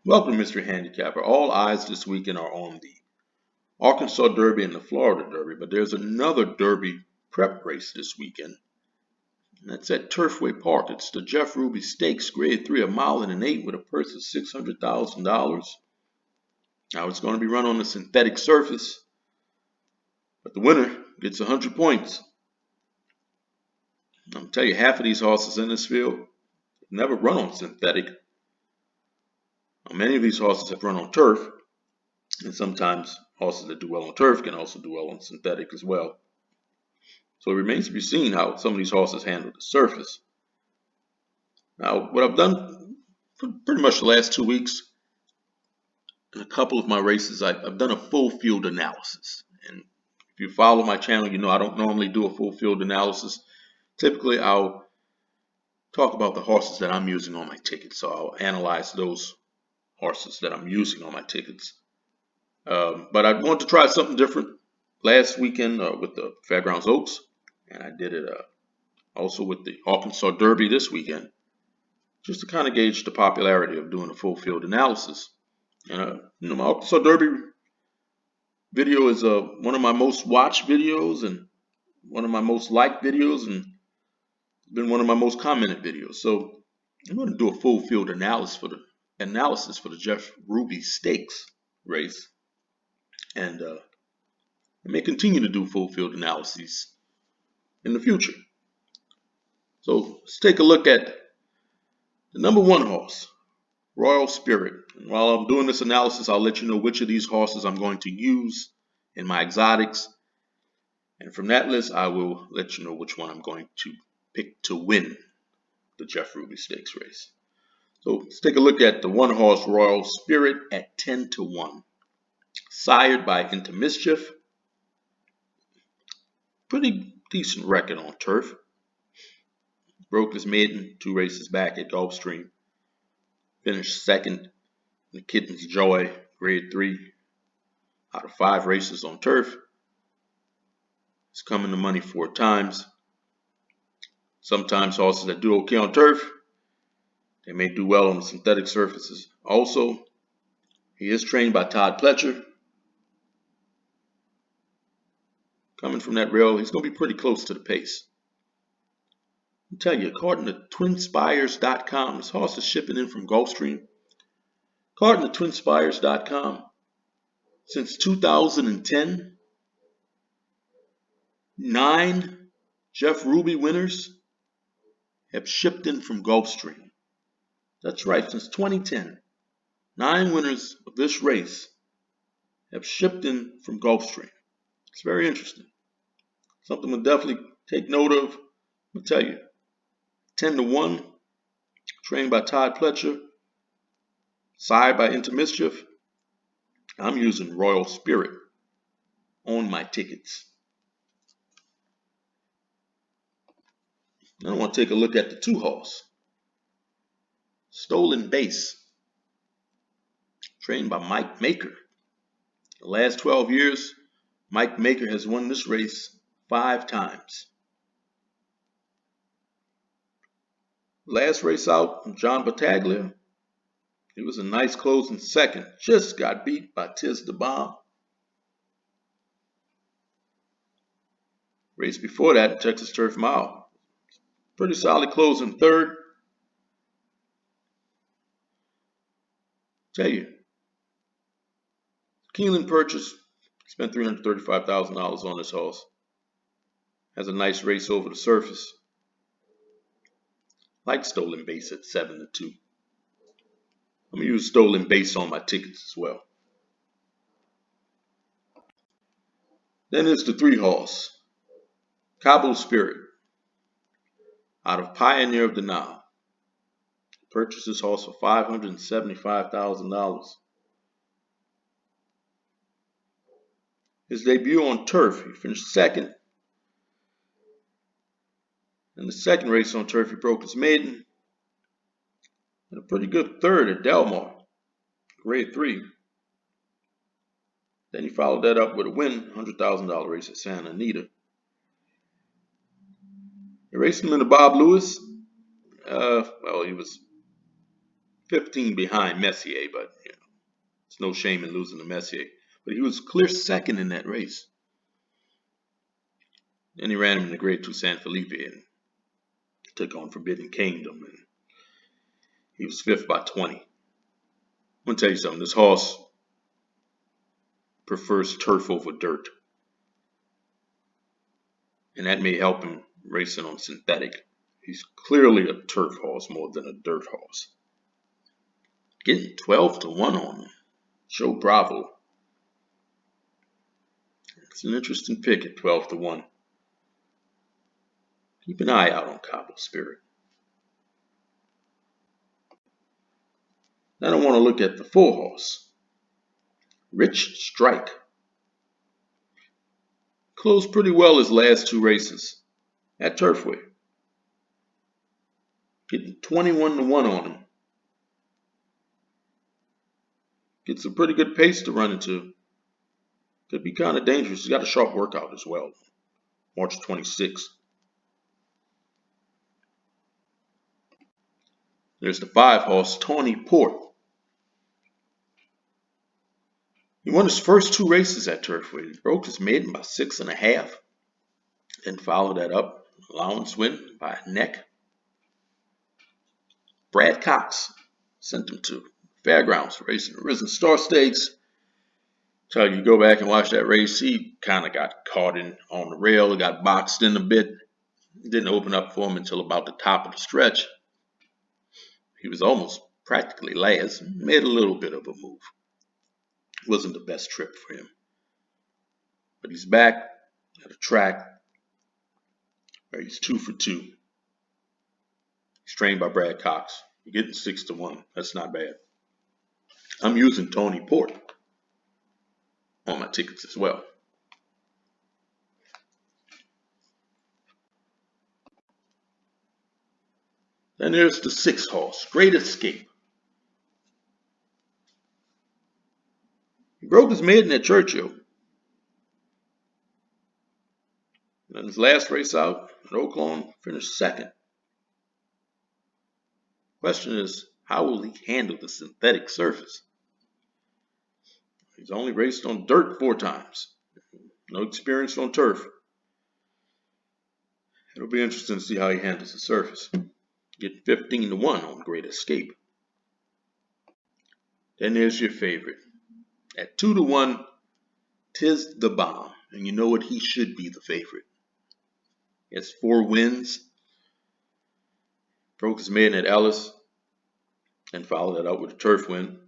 Welcome, Mr. Handicapper. All eyes this weekend are on the Arkansas Derby and the Florida Derby, but there's another Derby prep race this weekend. And that's at Turfway Park. It's the Jeff Ruby Stakes, Grade 3, a mile and an 8 with a purse of $600,000. Now it's going to be run on a synthetic surface, but the winner gets 100 points. I'll tell you, half of these horses in this field never run on synthetic. Many of these horses have run on turf, and sometimes horses that do well on turf can also do well on synthetic as well. So it remains to be seen how some of these horses handle the surface. Now, what I've done for pretty much the last 2 weeks in a couple of my races, I've done a full field analysis. And if you follow my channel, you know I don't normally do a full field analysis. Typically, I'll talk about the horses that I'm using on my tickets. So I'll analyze those horses that I'm using on my tickets. But I wanted to try something different last weekend with the Fairgrounds Oaks, and I did it also with the Arkansas Derby this weekend, just to kind of gauge the popularity of doing a full field analysis. And my Arkansas Derby video is one of my most watched videos and one of my most liked videos, and been one of my most commented videos. So I'm going to do a full field analysis for the Jeff Ruby Stakes race, and I may continue to do full field analyses in the future. So let's take a look at the number 1 horse, Royal Spirit. And while I'm doing this analysis, I'll let you know which of these horses I'm going to use in my exotics. And from that list, I will let you know which one I'm going to pick to win the Jeff Ruby Stakes race. So let's take a look at the 1 horse, Royal Spirit, at 10-1. Sired by Into Mischief. Pretty decent record on turf. Broke his maiden 2 races back at Gulfstream. Finished second in the Kitten's Joy, Grade 3, out of 5 races on turf. He's come in the money 4 times. Sometimes horses that do okay on turf, they may do well on the synthetic surfaces. Also, he is trained by Todd Pletcher. Coming from that rail, he's going to be pretty close to the pace. I'll tell you, according to twinspires.com, this horse is shipping in from Gulfstream. According to twinspires.com, since 2010, 9 Jeff Ruby winners have shipped in from Gulfstream. That's right, since 2010, 9 winners of this race have shipped in from Gulfstream. It's very interesting. Something we'll definitely take note of. I'll tell you, 10-1, trained by Todd Pletcher, sired by Into Mischief. I'm using Royal Spirit on my tickets. Now I want to take a look at the 2 horse, Stolen Base, trained by Mike Maker. The last 12 years, Mike Maker has won this race 5 times. Last race out, John Battaglia, he was a nice closing second. Just got beat by Tiz the Bomb. Race before that, Texas Turf Mile, pretty solid closing third. Tell you, Keeneland purchase, spent $335,000 on this horse. Has a nice race over the surface. Like Stolen Base at 7-2. I'm going to use Stolen Base on my tickets as well. Then there's the 3 horse, Kbul Spirit, out of Pioneer of the Nile. Purchased this horse for $575,000. His debut on turf, he finished second. In the second race on turf, he broke his maiden. And a pretty good third at Delmar, Grade 3. Then he followed that up with a win, $100,000 race at Santa Anita. He raced him in the Bob Lewis. He was 15 behind Messier, but it's no shame in losing to Messier. But he was clear second in that race. Then he ran him in the Grade 2 San Felipe and took on Forbidden Kingdom, and he was fifth by 20. I'm going to tell you something. This horse prefers turf over dirt, and that may help him racing on synthetic. He's clearly a turf horse more than a dirt horse. Getting 12 to 1 on him. Show Bravo. It's an interesting pick at 12 to 1. Keep an eye out on Kbul Spirit. Then I want to look at the 4 horse. Rich Strike. Closed pretty well his last 2 races at Turfway. Getting 21 to 1 on him. Gets a pretty good pace to run into. Could be kind of dangerous. He's got a sharp workout as well. March 26th. There's the 5 horse, Tawny Port. He won his first 2 races at Turfway. He broke his maiden by 6.5. Then followed that up, allowance win by a neck. Brad Cox sent him to Fairgrounds racing the Risen Star Stakes. So you go back and watch that race, he kind of got caught in on the rail. He got boxed in a bit. It didn't open up for him until about the top of the stretch. He was almost practically last. Made a little bit of a move. It wasn't the best trip for him. But he's back at a track where he's 2 for 2. He's trained by Brad Cox. You're getting 6 to 1. That's not bad. I'm using Tawny Port on my tickets as well. Then there's the 6 horse, Great Escape. He broke his maiden at Churchill. And his last race out at Oaklawn, finished second. Question is, how will he handle the synthetic surface? He's only raced on dirt 4 times. No experience on turf. It'll be interesting to see how he handles the surface. Getting 15 to 1 on Great Escape. Then there's your favorite. At 2 to 1, Tis the Bomb. And you know what? He should be the favorite. He has 4 wins. Broke his maiden at Ellis. And followed that up with a turf win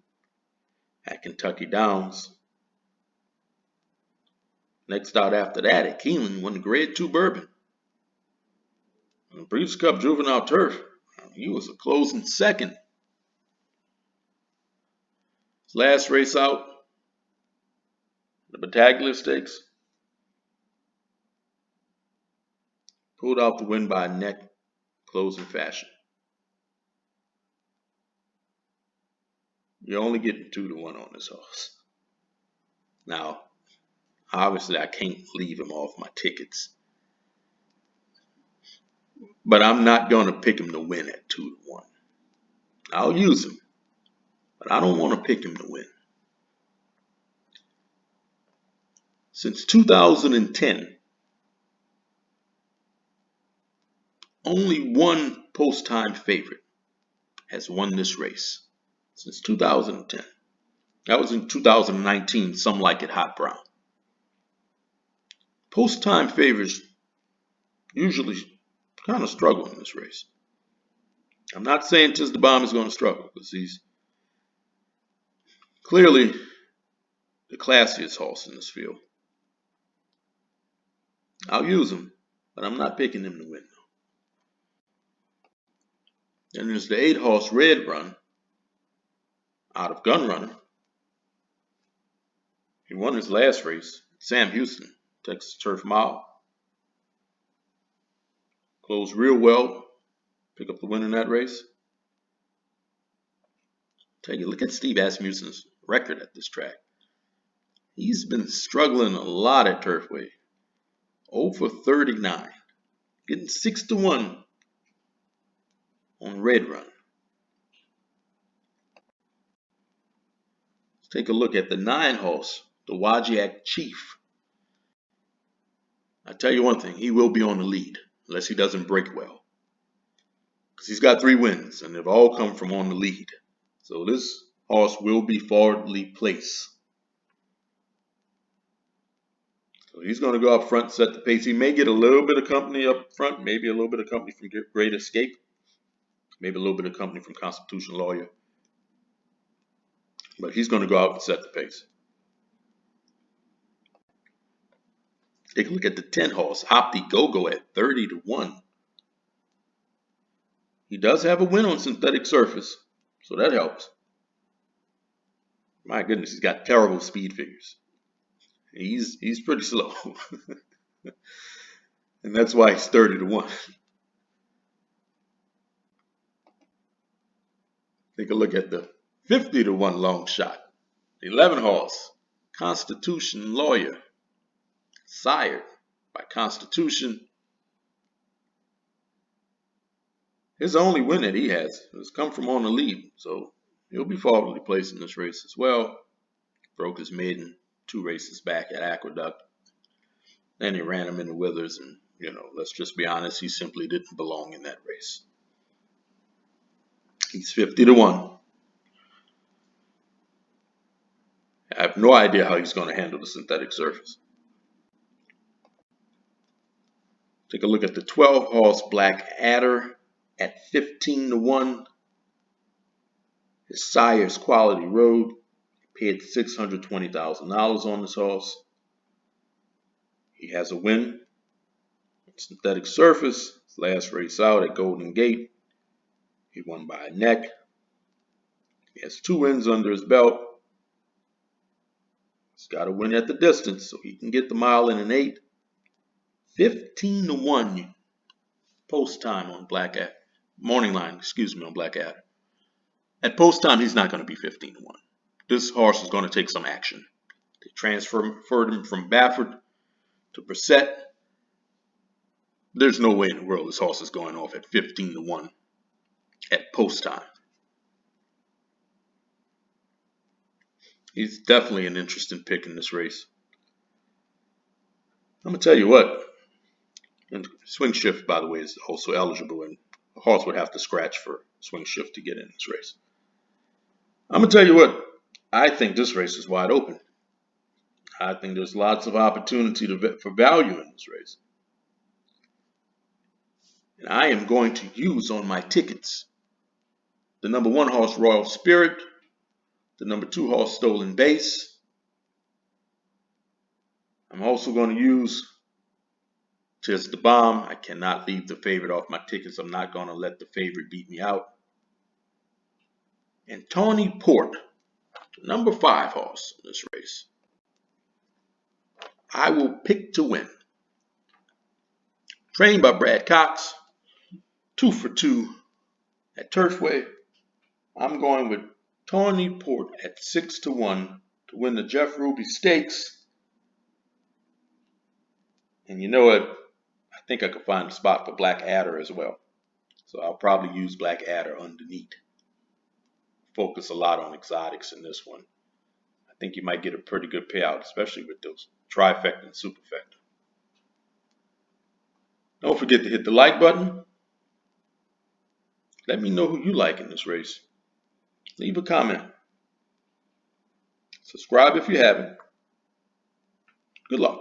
at Kentucky Downs. Next out after that at Keeneland, won the Grade 2 Bourbon. On the Breeders' Cup Juvenile Turf, he was a closing second. His last race out, the Battaglia Stakes, pulled out the win by a neck, closing fashion. You're only getting 2 to 1 on this horse. Now, obviously I can't leave him off my tickets. But I'm not going to pick him to win at 2 to 1. I'll use him, but I don't want to pick him to win. Since 2010, only one post-time favorite has won this race. Since 2010. That was in 2019, Some Like It Hot Brown. Post-time favorites usually kind of struggle in this race. I'm not saying Tis the Bomb is going to struggle, because he's clearly the classiest horse in this field. I'll use him, but I'm not picking him to win. Then there's the 8 horse Red Run out of Gunrunner. He won his last race, Sam Houston, Texas Turf Mile. Closed real well. Pick up the win in that race. Take a look at Steve Asmussen's record at this track. He's been struggling a lot at Turfway. 0 for 39. Getting 6 to 1 on Red Run. Let's take a look at the 9 horse, the Wagyu Chief. I tell you one thing, he will be on the lead unless he doesn't break well. Because he's got 3 wins and they've all come from on the lead. So this horse will be forwardly placed. So he's going to go up front, set the pace. He may get a little bit of company up front, maybe a little bit of company from Great Escape, maybe a little bit of company from Constitution Lawyer. But he's going to go out and set the pace. Take a look at the 10 horse, Gogo at 30-1. He does have a win on synthetic surface, so that helps. My goodness, he's got terrible speed figures. He's pretty slow. And that's why he's 30-1. Take a look at the 50-1 long shot. The 11 horse, Constitution Lawyer, sired by Constitution. His only win that he has come from on the lead, so he'll be forwardly placed in this race as well. Broke his maiden 2 races back at Aqueduct. Then he ran him into Withers, and let's just be honest, he simply didn't belong in that race. He's 50-1. I have no idea how he's going to handle the synthetic surface. Take a look at the 12 horse Black Adder at 15-1. His sire's Quality Road. He paid $620,000 on this horse. He has a win on synthetic surface. His last race out at Golden Gate, he won by a neck. He has 2 wins under his belt. He's got to win at the distance so he can get the mile in an 8. 15-1 post time on Black Adder. Morning line, on Black Adder. At post time, he's not going to be 15-1. This horse is going to take some action. They transferred him from Baffert to Brissett. There's no way in the world this horse is going off at 15-1 at post time. He's definitely an interesting pick in this race. I'm going to tell you what. And Swing Shift, by the way, is also eligible, and the horse would have to scratch for Swing Shift to get in this race. I'm going to tell you what. I think this race is wide open. I think there's lots of opportunity for value in this race. And I am going to use on my tickets the number 1 horse Royal Spirit, the number 2 horse Stolen Base. I'm also going to use Tis the Bomb. I cannot leave the favorite off my tickets. I'm not going to let the favorite beat me out. And Tawny Port, the number 5 horse in this race, I will pick to win. Trained by Brad Cox, 2 for 2 at Turfway. I'm going with Tawny Port at 6-1 to win the Jeff Ruby Stakes. And you know what? I think I could find a spot for Black Adder as well. So I'll probably use Black Adder underneath. Focus a lot on exotics in this one. I think you might get a pretty good payout, especially with those trifecta and superfecta. Don't forget to hit the like button. Let me know who you like in this race. Leave a comment. Subscribe if you haven't. Good luck.